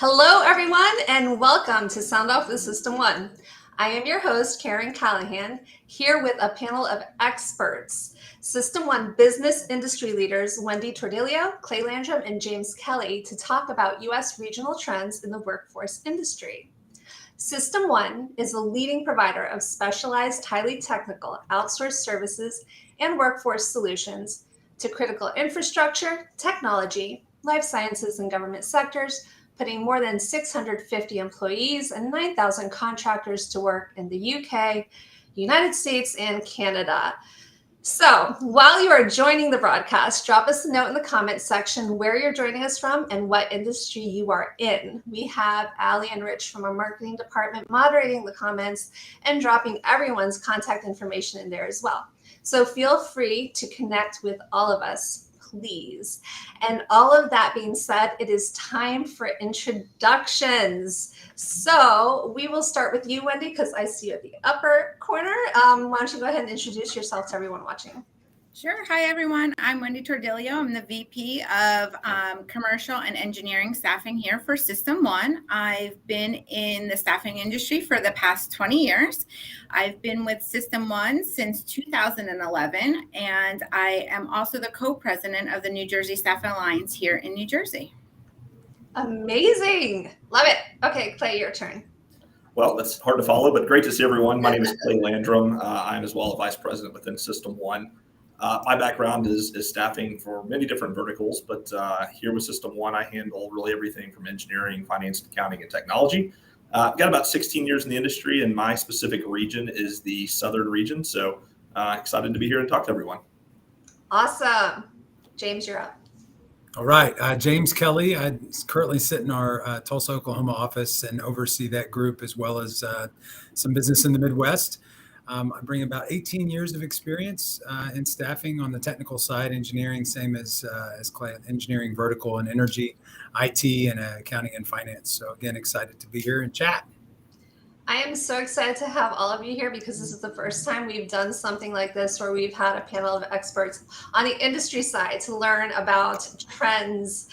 Hello, everyone, and welcome to Sound Off with System One. I am your host, Karen Callahan, here with a panel of experts, System One business industry leaders, Wendy Tordillo, Clay Landrum, and James Kelly, to talk about U.S. regional trends in the workforce industry. System One is a leading provider of specialized, highly technical outsourced services and workforce solutions to critical infrastructure, technology, life sciences, and government sectors, putting more than 650 employees and 9,000 contractors to work in the UK, United States, and Canada. So while you are joining the broadcast, drop us a note in the comments section where you're joining us from and what industry you are in. We have Allie and Rich from our marketing department moderating the comments and dropping everyone's contact information in there as well. So feel free to connect with all of us, please. And all of that being said, it is time for introductions. So we will start with you, Wendy, because I see you at the upper corner. Why don't you go ahead and introduce yourself to everyone watching? Sure. Hi, everyone. I'm Wendy Tordillo. I'm the VP of Commercial and Engineering Staffing here for System One. I've been in the staffing industry for the past 20 years. I've been with System One since 2011, and I am also the co-president of the New Jersey Staffing Alliance here in New Jersey. Amazing. Love it. Okay, Clay, your turn. Well, that's hard to follow, but great to see everyone. My name is Clay Landrum. I'm as well a vice president within System One. My background is staffing for many different verticals, but here with System One, I handle really everything from engineering, finance, accounting, and technology. I've got about 16 years in the industry, and my specific region is the southern region. So excited to be here and talk to everyone. Awesome. James, you're up. All right. James Kelly. I currently sit in our Tulsa, Oklahoma office and oversee that group as well as some business in the Midwest. I bring about 18 years of experience in staffing on the technical side, engineering, same as Clay, engineering vertical and energy, IT, and accounting and finance. So again, excited to be here and chat. I am so excited to have all of you here because this is the first time we've done something like this where we've had a panel of experts on the industry side to learn about trends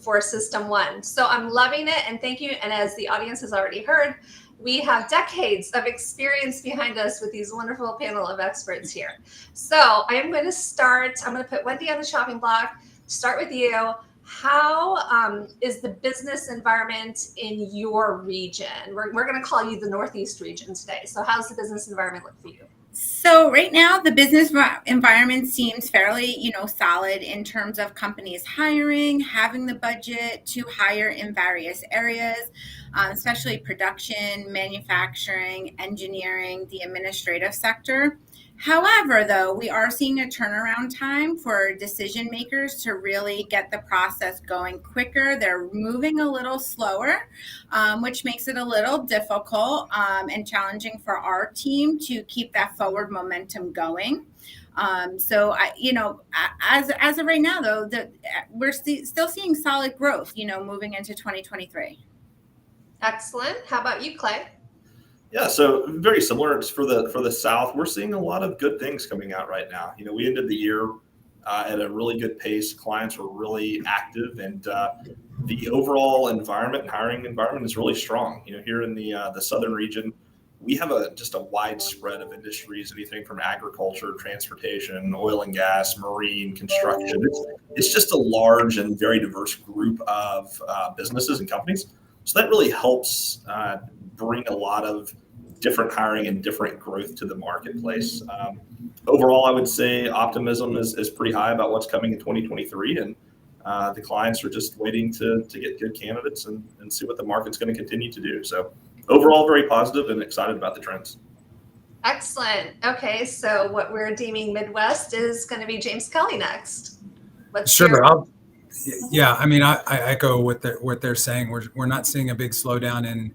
for System One. So I'm loving it, and thank you. And as the audience has already heard, we have decades of experience behind us with these wonderful panel of experts here. So I am going to start. I'm going to put Wendy on the chopping block. Start with you. How is the business environment in your region? We're going to call you the Northeast region today. So how's the business environment look for you? So right now, the business environment seems fairly, solid in terms of companies hiring, having the budget to hire in various areas, especially production, manufacturing, engineering, the administrative sector. However, though, we are seeing a turnaround time for decision makers to really get the process going quicker. They're moving a little slower, which makes it a little difficult and challenging for our team to keep that forward momentum going. So, as of right now, though, we're still seeing solid growth, moving into 2023. Excellent. How about you, Clay? Yeah, so very similar. It's for the South. We're seeing a lot of good things coming out right now. We ended the year at a really good pace. Clients were really active, and the overall environment, hiring environment, is really strong. Here in the southern region, we have just a wide spread of industries, anything from agriculture, transportation, oil and gas, marine, construction. It's just a large and very diverse group of businesses and companies. So that really helps bring a lot of different hiring and different growth to the marketplace. Overall, I would say optimism is pretty high about what's coming in 2023, and the clients are just waiting to get good candidates and see what the market's going to continue to do. So overall, very positive and excited about the trends. Excellent. Okay, so what we're deeming Midwest is going to be James Kelly next. Yeah, I mean, I echo what they're saying. We're not seeing a big slowdown in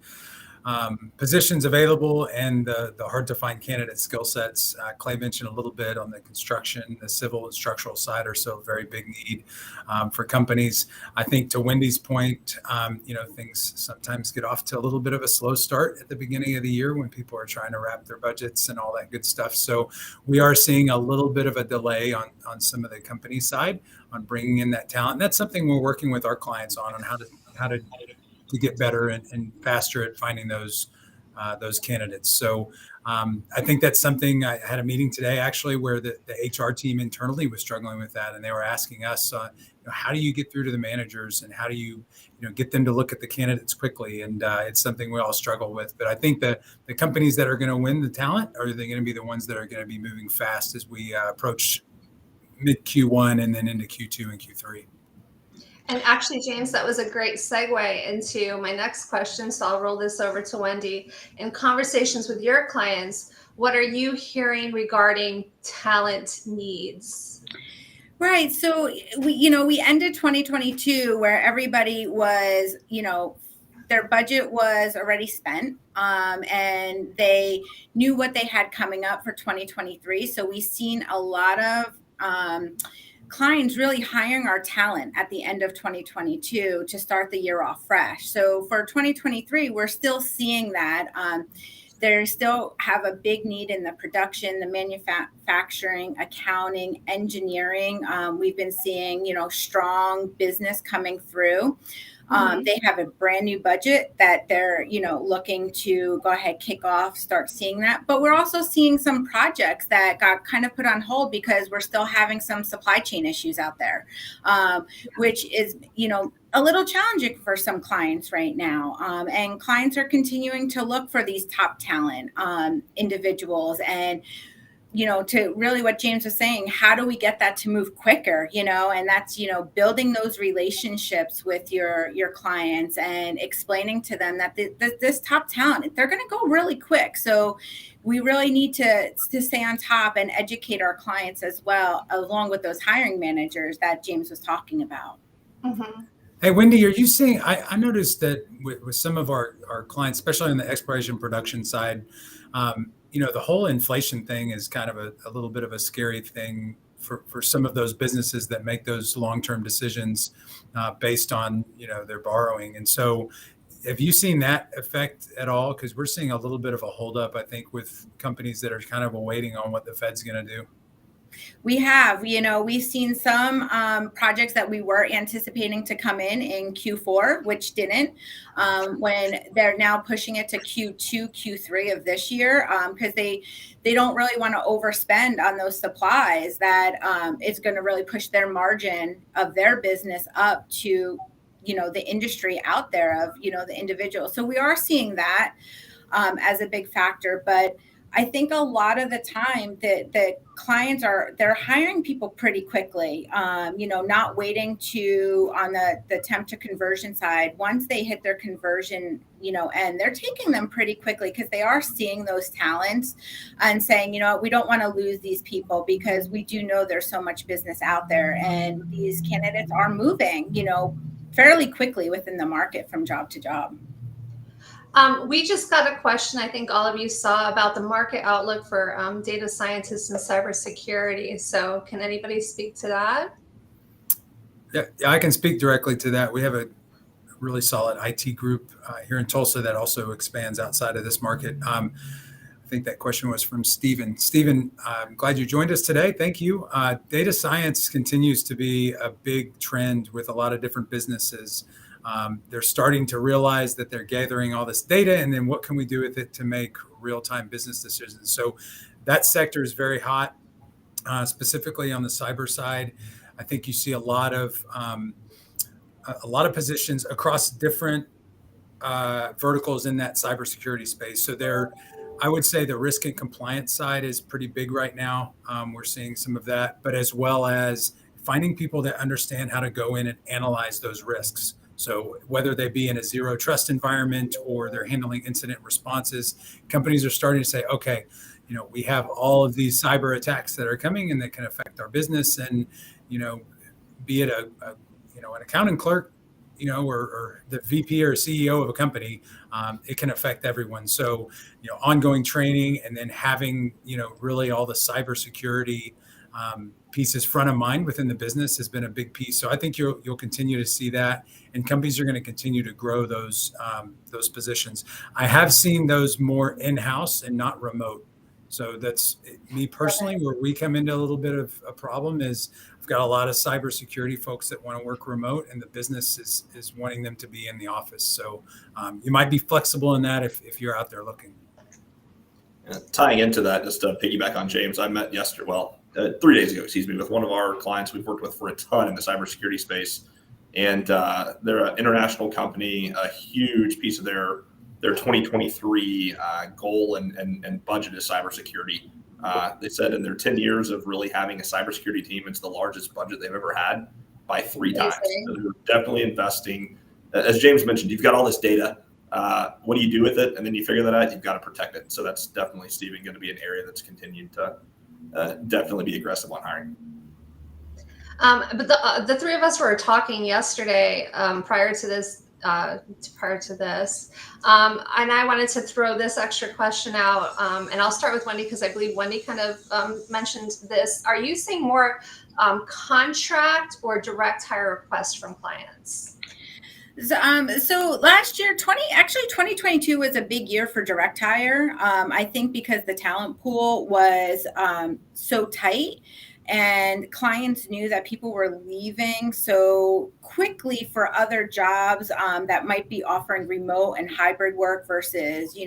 positions available and the hard to find candidate skill sets. Clay mentioned a little bit on the construction, the civil and structural side are still a very big need for companies. I think to Wendy's point, things sometimes get off to a little bit of a slow start at the beginning of the year when people are trying to wrap their budgets and all that good stuff. So we are seeing a little bit of a delay on some of the company side on bringing in that talent. And that's something we're working with our clients on how to to get better and faster at finding those candidates. So I think that's something. I had a meeting today actually where the HR team internally was struggling with that, and they were asking us, how do you get through to the managers, and how do you get them to look at the candidates quickly? And it's something we all struggle with. But I think that the companies that are going to win the talent are they going to be the ones that are going to be moving fast as we approach mid Q1 and then into Q2 and Q3. And actually, James, that was a great segue into my next question. So I'll roll this over to Wendy. In conversations with your clients, what are you hearing regarding talent needs? Right. So we ended 2022 where everybody was, their budget was already spent, and they knew what they had coming up for 2023. So we've seen a lot of clients really hiring our talent at the end of 2022 to start the year off fresh. So for 2023, we're still seeing that. They still have a big need in the production, the manufacturing, accounting, engineering. We've been seeing, strong business coming through. They have a brand new budget that they're, looking to go ahead, kick off, start seeing that. But we're also seeing some projects that got kind of put on hold because we're still having some supply chain issues out there, which is, a little challenging for some clients right now. And clients are continuing to look for these top talent individuals. And to really what James was saying, how do we get that to move quicker, and that's, building those relationships with your clients and explaining to them that this top talent, they're going to go really quick. So we really need to stay on top and educate our clients as well, along with those hiring managers that James was talking about. Mm-hmm. Hey, Wendy, are you seeing, I noticed that with some of our clients, especially on the exploration production side, the whole inflation thing is kind of a little bit of a scary thing for some of those businesses that make those long-term decisions based on, their borrowing. And so have you seen that effect at all? Because we're seeing a little bit of a holdup, I think, with companies that are kind of waiting on what the Fed's going to do. We have, we've seen some projects that we were anticipating to come in Q4, which didn't, when they're now pushing it to Q2, Q3 of this year, because they don't really want to overspend on those supplies that it's going to really push their margin of their business up to, the industry out there of, the individual. So we are seeing that as a big factor, but I think a lot of the time that the clients they're hiring people pretty quickly, not waiting on the temp to conversion side. Once they hit their conversion, and they're taking them pretty quickly because they are seeing those talents and saying, we don't want to lose these people because we do know there's so much business out there and these candidates are moving, fairly quickly within the market from job to job. We just got a question, I think all of you saw, about the market outlook for data scientists and cybersecurity. So can anybody speak to that? Yeah, I can speak directly to that. We have a really solid IT group here in Tulsa that also expands outside of this market. I think that question was from Stephen. Stephen, I'm glad you joined us today. Thank you. Data science continues to be a big trend with a lot of different businesses. They're starting to realize that they're gathering all this data, and then what can we do with it to make real-time business decisions? So that sector is very hot, specifically on the cyber side. I think you see a lot of positions across different verticals in that cybersecurity space. So I would say the risk and compliance side is pretty big right now. We're seeing some of that, but as well as finding people that understand how to go in and analyze those risks. So whether they be in a zero trust environment or they're handling incident responses, companies are starting to say, okay, we have all of these cyber attacks that are coming and that can affect our business. And, be it an accounting clerk, or the VP or CEO of a company, it can affect everyone. So, ongoing training and then having, really all the cybersecurity pieces front of mind within the business has been a big piece. So I think you'll continue to see that, and companies are going to continue to grow those positions. I have seen those more in-house and not remote. So that's me personally, where we come into a little bit of a problem is I've got a lot of cybersecurity folks that want to work remote, and the business is wanting them to be in the office. So you might be flexible in that if you're out there looking. Tying into that, just to piggyback on James, I met 3 days ago, with one of our clients we've worked with for a ton in the cybersecurity space. And they're an international company. A huge piece of their 2023 goal and budget is cybersecurity. They said in their 10 years of really having a cybersecurity team, it's the largest budget they've ever had by 3 times. So they're definitely investing. As James mentioned, you've got all this data. What do you do with it? And then you figure that out, you've got to protect it. So that's definitely, Stephen, going to be an area that's continued to definitely be aggressive on hiring. But the three of us were talking yesterday prior to this, and I wanted to throw this extra question out, and I'll start with Wendy because I believe Wendy kind of mentioned this. Are you seeing more contract or direct hire requests from clients? So last year, 2022 was a big year for direct hire. I think because the talent pool was so tight and clients knew that people were leaving so quickly for other jobs that might be offering remote and hybrid work versus,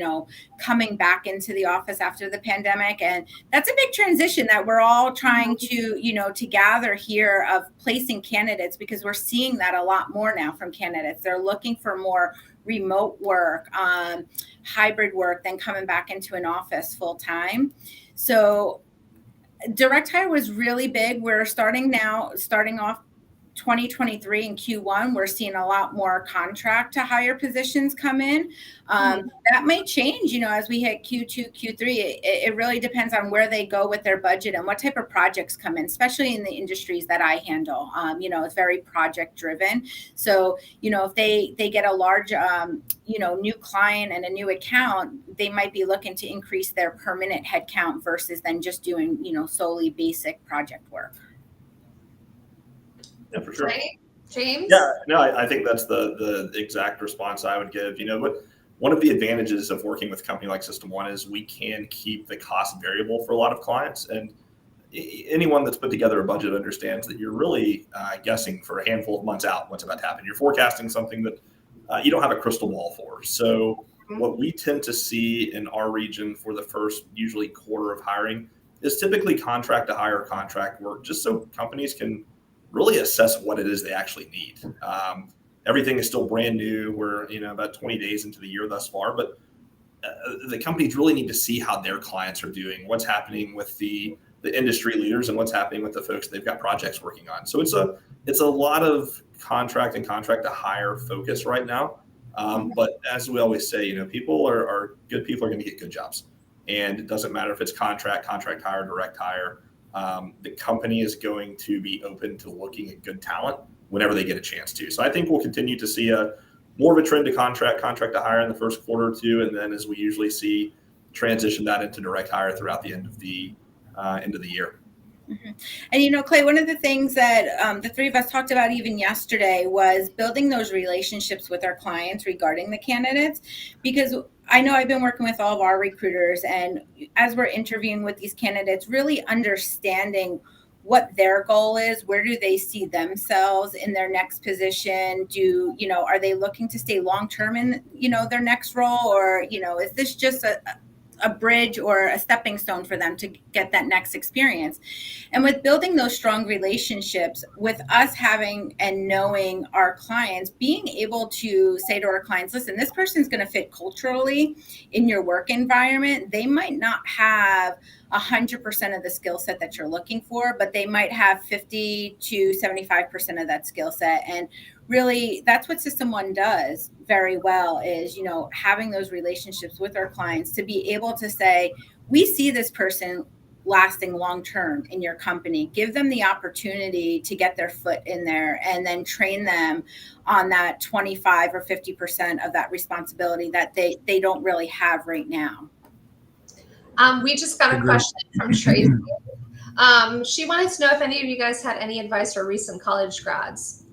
coming back into the office after the pandemic. And that's a big transition that we're all trying to, to gather here of placing candidates, because we're seeing that a lot more now from candidates. They're looking for more remote work, hybrid work than coming back into an office full time. So direct hire was really big. We're starting off 2023 in Q1, we're seeing a lot more contract to hire positions come in. That may change, as we hit Q2, Q3. It really depends on where they go with their budget and what type of projects come in, especially in the industries that I handle. It's very project driven. So, if they get a large, new client and a new account, they might be looking to increase their permanent headcount versus then just doing, solely basic project work. Yeah, for sure. Right? James? Yeah, no, I think that's the exact response I would give. But one of the advantages of working with a company like System One is we can keep the cost variable for a lot of clients. And anyone that's put together a budget understands that you're really guessing for a handful of months out what's about to happen. You're forecasting something that you don't have a crystal ball for. So what we tend to see in our region for the first usually quarter of hiring is typically contract to hire contract work, just so companies can really assess what it is they actually need. Everything is still brand new. We're about 20 days into the year thus far, but the companies really need to see how their clients are doing, what's happening with the industry leaders, and what's happening with the folks they've got projects working on. So it's a lot of contract to hire focus right now. But as we always say, people are good. People are going to get good jobs, and it doesn't matter if it's contract hire, direct hire. The company is going to be open to looking at good talent whenever they get a chance to. So I think we'll continue to see more of a trend to contract to hire in the first quarter or two, and then as we usually see, transition that into direct hire throughout the end of the year. Mm-hmm. And Clay, one of the things that the three of us talked about even yesterday was building those relationships with our clients regarding the candidates, because I know I've been working with all of our recruiters, and as we're interviewing with these candidates, really understanding what their goal is, where do they see themselves in their next position? Are they looking to stay long-term in, their next role, or, is this just a bridge or a stepping stone for them to get that next experience? And with building those strong relationships, with us having and knowing our clients, being able to say to our clients, listen, this person's going to fit culturally in your work environment. They might not have 100% of the skill set that you're looking for, but they might have 50 to 75% of that skill set. And really, that's what System One does very well, is, having those relationships with our clients to be able to say, we see this person lasting long-term in your company. Give them the opportunity to get their foot in there, and then train them on that 25 or 50% of that responsibility that they don't really have right now. We just got a question from Tracy. She wanted to know if any of you guys had any advice for recent college grads.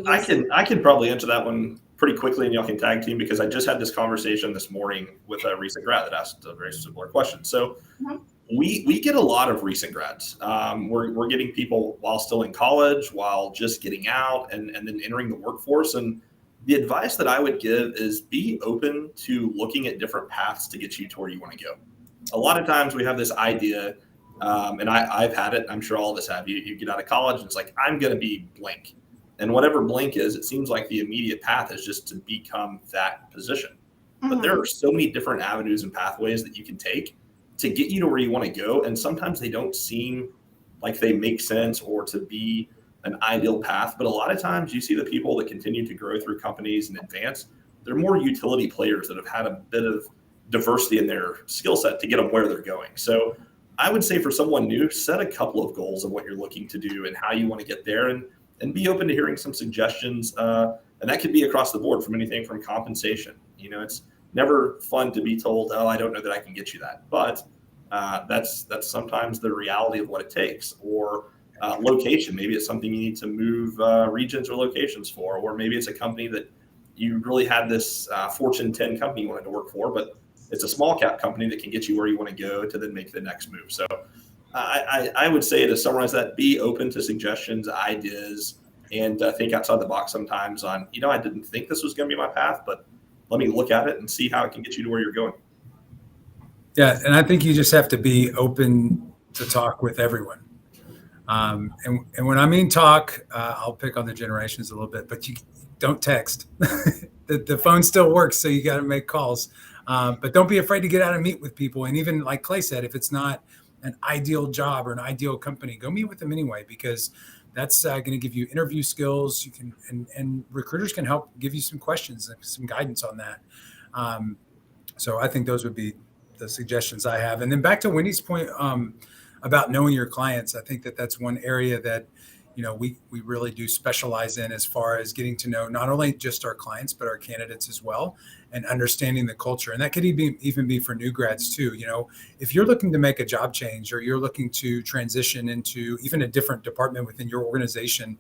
I can probably answer that one pretty quickly, and y'all can tag team, because I just had this conversation this morning with a recent grad that asked a very similar question. So we get a lot of recent grads. We're getting people while still in college, while just getting out, and then entering the workforce. And the advice that I would give is be open to looking at different paths to get you to where you want to go. A lot of times we have this idea, and I've had it, I'm sure all of us have. You get out of college and it's like, I'm going to be blank. And whatever blank is, it seems like the immediate path is just to become that position. But there are so many different avenues and pathways that you can take to get you to where you want to go. And sometimes they don't seem like they make sense or to be an ideal path. But a lot of times you see the people that continue to grow through companies and advance, they're more utility players that have had a bit of diversity in their skill set to get them where they're going. So I would say for someone new, set a couple of goals of what you're looking to do and how you want to get there, and be open to hearing some suggestions. And that could be across the board, from anything from compensation. It's never fun to be told, oh, I don't know that I can get you that. But that's sometimes the reality of what it takes. Or location. Maybe it's something you need to move regions or locations for. Or maybe it's a company that you really had this Fortune 10 company you wanted to work for, but it's a small cap company that can get you where you want to go to then make the next move. So I would say, to summarize that, be open to suggestions, ideas, and think outside the box sometimes on, I didn't think this was going to be my path, but let me look at it and see how it can get you to where you're going. Yeah. And I think you just have to be open to talk with everyone. And when I mean talk, I'll pick on the generations a little bit, but you don't text. The phone still works, so you got to make calls. But don't be afraid to get out and meet with people. And even like Clay said, if it's not an ideal job or an ideal company, go meet with them anyway, because that's going to give you interview skills. You can, and recruiters can help give you some questions and some guidance on that. So I think those would be the suggestions I have. And then back to Wendy's point about knowing your clients, I think that's one area that we really do specialize in, as far as getting to know not only just our clients, but our candidates as well, and understanding the culture. And that could even be for new grads too. If you're looking to make a job change, or you're looking to transition into even a different department within your organization,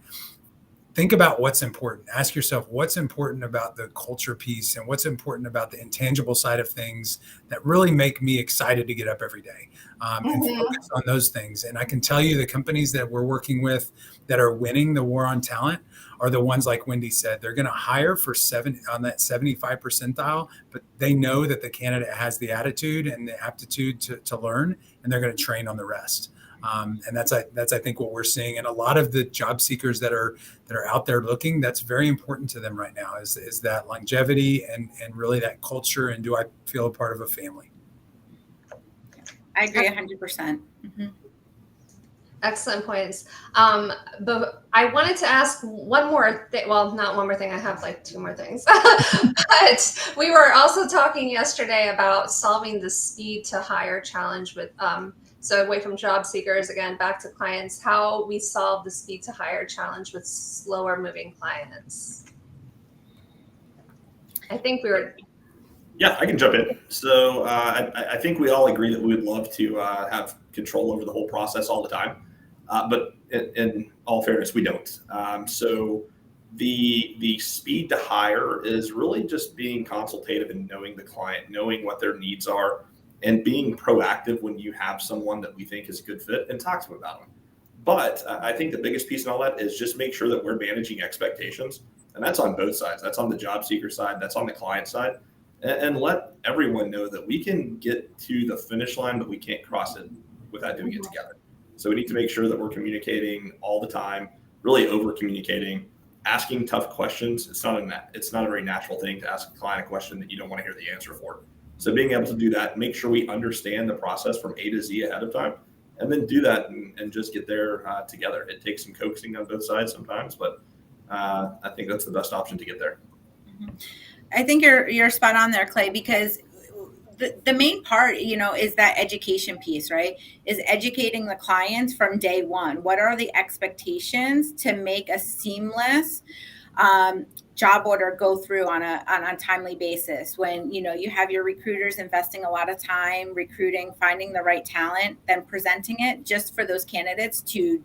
think about what's important. Ask yourself what's important about the culture piece, and what's important about the intangible side of things that really make me excited to get up every day, and focus on those things. And I can tell you, the companies that we're working with that are winning the war on talent are the ones, like Wendy said, they're going to hire on that 75 percentile, but they know that the candidate has the attitude and the aptitude to learn, and they're going to train on the rest. And that's I think what we're seeing, and a lot of the job seekers that are out there looking, that's very important to them right now, is that longevity and really that culture, and do I feel a part of a family? I agree 100%. Mm-hmm. Excellent points. But I wanted to ask one more thing. Well, not one more thing. I have like two more things. But we were also talking yesterday about solving the speed to hire challenge with so away from job seekers, again, back to clients, how we solve the speed to hire challenge with slower moving clients. I think we were. Yeah, I can jump in. So I think we all agree that we would love to have control over the whole process all the time. But in all fairness, we don't. So the speed to hire is really just being consultative and knowing the client, knowing what their needs are, and being proactive when you have someone that we think is a good fit, and talk to them about them. But I think the biggest piece in all that is just make sure that we're managing expectations. And that's on both sides. That's on the job seeker side. That's on the client side. And let everyone know that we can get to the finish line, but we can't cross it without doing it together. So we need to make sure that we're communicating all the time, really over communicating, asking tough questions. It's not a very natural thing to ask a client a question that you don't want to hear the answer for. So being able to do that, make sure we understand the process from A to Z ahead of time, and then do that and just get there together. It takes some coaxing on both sides sometimes, but I think that's the best option to get there. I think you're spot on there, Clay, because the main part, is that education piece, right? Is educating the clients from day one. What are the expectations to make a seamless job order go through on a timely basis? When, you have your recruiters investing a lot of time recruiting, finding the right talent, then presenting it just for those candidates to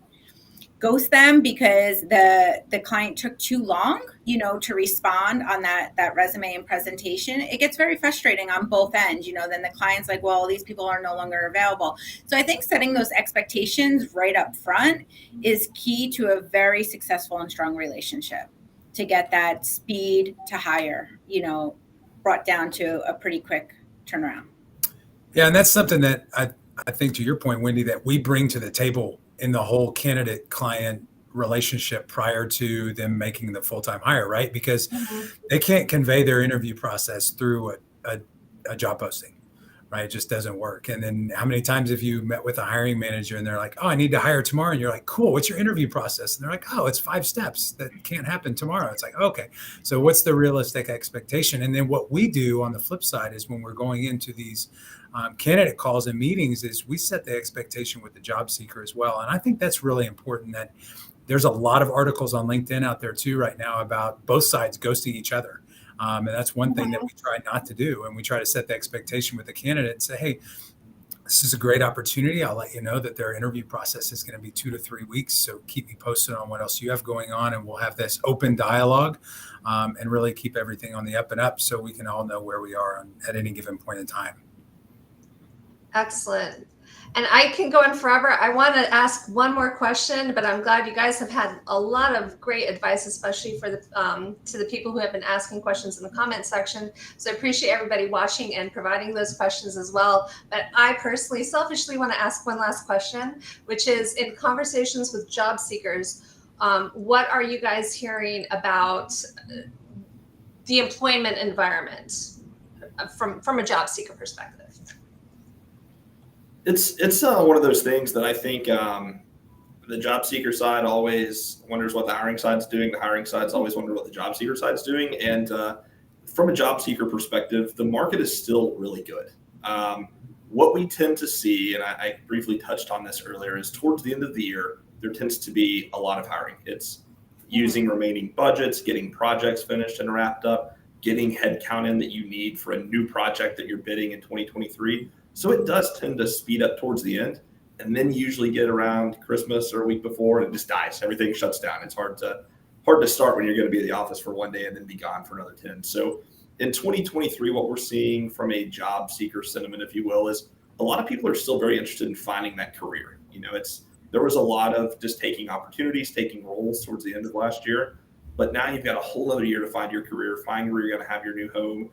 ghost them because the client took too long, to respond on that resume and presentation, it gets very frustrating on both ends. Then the client's like, well, these people are no longer available. So I think setting those expectations right up front is key to a very successful and strong relationship, to get that speed to hire, brought down to a pretty quick turnaround. Yeah, and that's something that I think, to your point, Wendy, that we bring to the table in the whole candidate-client relationship prior to them making the full-time hire, right? Because they can't convey their interview process through a job posting, right? It just doesn't work. And then how many times have you met with a hiring manager and they're like, oh, I need to hire tomorrow. And you're like, cool, what's your interview process? And they're like, oh, it's 5 steps. That can't happen tomorrow. It's like, okay, so what's the realistic expectation? And then what we do on the flip side is when we're going into these candidate calls and meetings is we set the expectation with the job seeker as well. And I think that's really important. That there's a lot of articles on LinkedIn out there too right now about both sides ghosting each other. And that's one thing that we try not to do. And we try to set the expectation with the candidate and say, hey, this is a great opportunity. I'll let you know that their interview process is going to be 2 to 3 weeks. So keep me posted on what else you have going on. And we'll have this open dialogue and really keep everything on the up and up so we can all know where we are at any given point in time. Excellent. And I can go on forever. I want to ask one more question, but I'm glad you guys have had a lot of great advice, especially for the to the people who have been asking questions in the comment section. So I appreciate everybody watching and providing those questions as well. But I personally, selfishly, want to ask one last question, which is, in conversations with job seekers, what are you guys hearing about the employment environment from a job seeker perspective? It's one of those things that I think the job seeker side always wonders what the hiring side's doing. The hiring side's always wonder what the job seeker side's doing. And from a job seeker perspective, the market is still really good. What we tend to see, and I briefly touched on this earlier, is towards the end of the year, there tends to be a lot of hiring. It's using remaining budgets, getting projects finished and wrapped up, getting headcount in that you need for a new project that you're bidding in 2023. So it does tend to speed up towards the end, and then usually get around Christmas or a week before, and it just dies. Everything shuts down. It's hard to start when you're going to be at the office for one day and then be gone for another 10. So in 2023, what we're seeing from a job seeker sentiment, if you will, is a lot of people are still very interested in finding that career. There was a lot of just taking opportunities, taking roles towards the end of last year, but now you've got a whole other year to find your career, find where you're going to have your new home.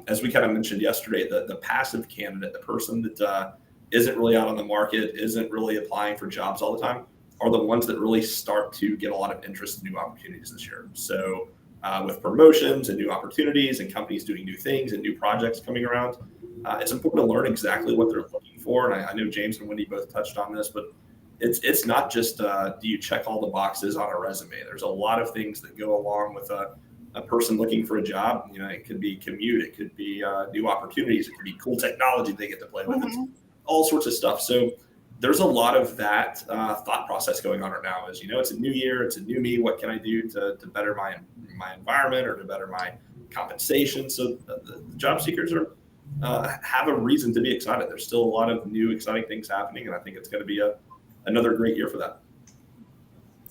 As we kind of mentioned yesterday, the passive candidate, the person that isn't really out on the market, isn't really applying for jobs all the time, are the ones that really start to get a lot of interest in new opportunities this year. So with promotions and new opportunities and companies doing new things and new projects coming around, it's important to learn exactly what they're looking for. And I know James and Wendy both touched on this, but it's not just do you check all the boxes on a resume. There's a lot of things that go along with a person looking for a job. It could be commute, it could be new opportunities, it could be cool technology they get to play with. It's all sorts of stuff. So there's a lot of that thought process going on right now. As it's a new year, it's a new me. What can I do to better my environment or to better my compensation? So the job seekers have a reason to be excited. There's still a lot of new exciting things happening, and I think it's going to be another great year for that.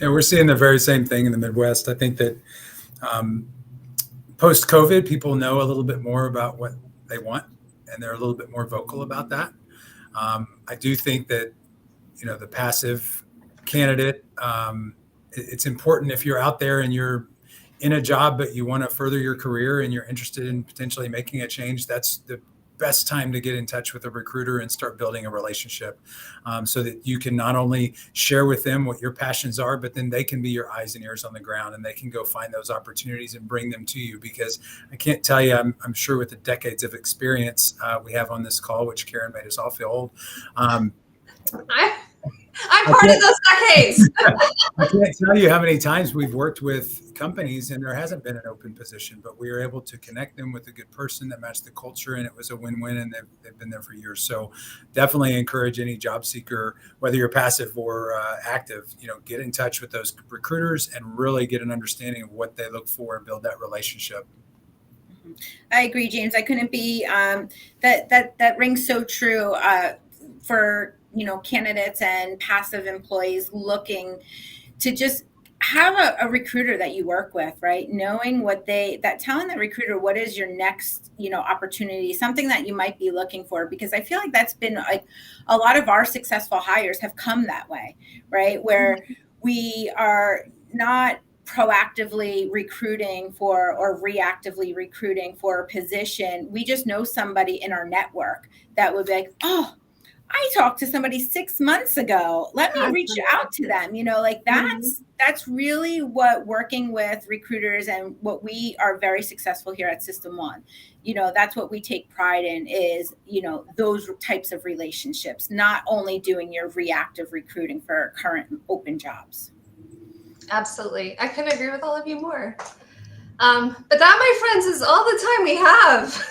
Yeah, we're seeing the very same thing in the Midwest. I think that post-COVID, people know a little bit more about what they want, and they're a little bit more vocal about that. I do think that, the passive candidate, it's important if you're out there and you're in a job, but you want to further your career and you're interested in potentially making a change. That's the best time to get in touch with a recruiter and start building a relationship, so that you can not only share with them what your passions are, but then they can be your eyes and ears on the ground, and they can go find those opportunities and bring them to you. Because I can't tell you, I'm sure with the decades of experience we have on this call, which Karen made us all feel old. I'm part of those decades. I can't tell you how many times we've worked with companies and there hasn't been an open position, but we were able to connect them with a good person that matched the culture, and it was a win-win, and they've been there for years. So definitely encourage any job seeker, whether you're passive or active, get in touch with those recruiters and really get an understanding of what they look for and build that relationship. I agree, James. I couldn't be that rings so true for candidates and passive employees looking to just have a recruiter that you work with, right? Knowing telling the recruiter what is your next, opportunity, something that you might be looking for, because I feel like that's been like a lot of our successful hires have come that way, right? Where we are not proactively recruiting for or reactively recruiting for a position. We just know somebody in our network that would be like, oh, I talked to somebody 6 months ago. Let me reach out to them. Like that's really what working with recruiters and what we are very successful here at System One. That's what we take pride in is, those types of relationships, not only doing your reactive recruiting for current open jobs. Absolutely. I couldn't agree with all of you more. But that, my friends, is all the time we have.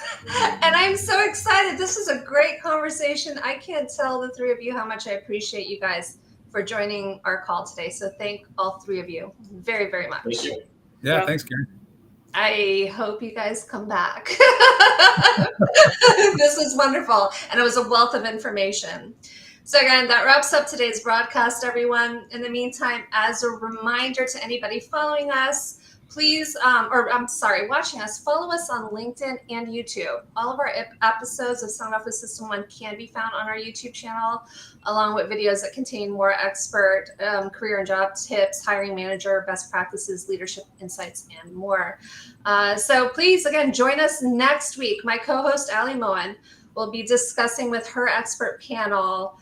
And I'm so excited. This is a great conversation. I can't tell the three of you how much I appreciate you guys for joining our call today. So thank all three of you very, very much. Thank you. Yeah, thanks, Karen. I hope you guys come back. This was wonderful. And it was a wealth of information. So again, that wraps up today's broadcast, everyone. In the meantime, as a reminder to anybody following us, please, watching us, follow us on LinkedIn and YouTube. All of our episodes of Sound Off with System One can be found on our YouTube channel, along with videos that contain more expert career and job tips, hiring manager, best practices, leadership insights, and more. So please, again, join us next week. My co-host, Ali Moen, will be discussing with her expert panel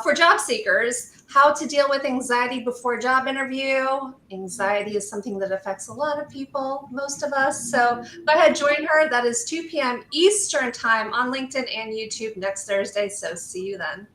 for job seekers how to deal with anxiety before job interview. Anxiety is something that affects a lot of people, most of us. So go ahead, join her. That is 2 p.m. Eastern time on LinkedIn and YouTube next Thursday. So see you then.